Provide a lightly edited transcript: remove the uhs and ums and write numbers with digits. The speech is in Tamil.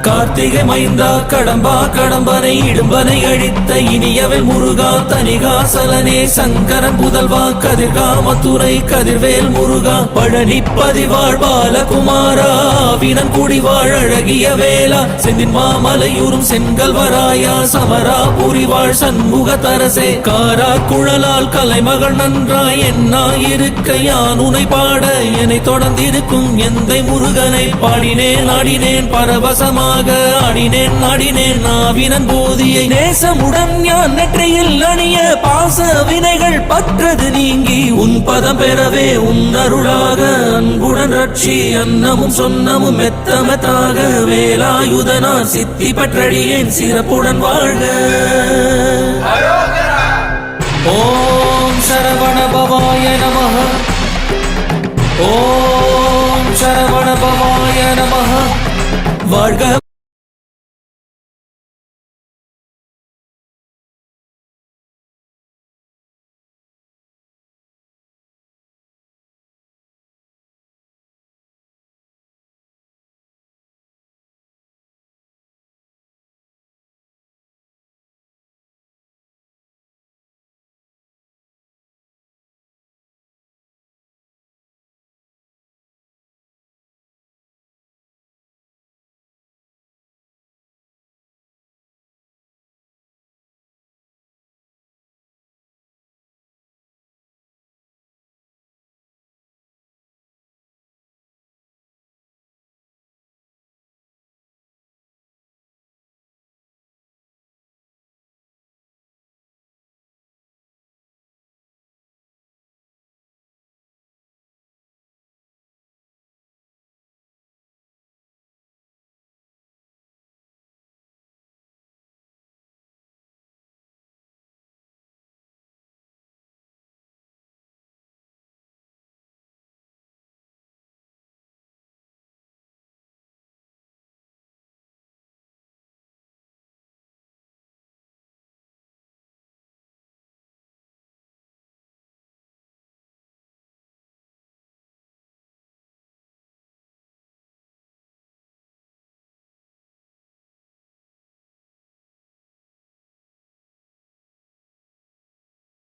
கார்த்திகை மைந்தா கடம்பா கடம்பனை இடும்பனை அழித்த இனியவன் முருகா தனிகாசலனே சங்கரன் புதல்வா கதிர்கா மதுரை கதிர்வேல் முருகா பழனி பதிவாழ் பாலகுமாரா வினன் குடிவாழ் அழகிய வேளா செந்தின் மாமலையூரும் செங்கல்வராயா சமரா புரிவாழ் சண்முக தரசே காரா குழலால் கலைமகள் நன்றாய் என்னாயிருக்க யான் உனை பாட என்னை தொடர்ந்திருக்கும் எந்தை முருகனை பாடினேன் ஆடினேன் பரவசமாக ஆடினேன் நாடினேன் நாவினன் போதியை நேசமுடன் ஞான் நெற்றியில் அணிய பாச வினைகள் பற்றது நீங்கி உன் பதம் பெறவே உன் அருளாக அன்புடன் ரட்சி அன்னமும் சொன்னமும் மெத்தமத்தாக வேலாயுதனார் சித்தி பற்றடியேன் சிறப்புடன் வாழ்க. ஓம் சரவண பவாய நமஹ. ஓம் சரவண பவாய நமஹ. வாழ்க.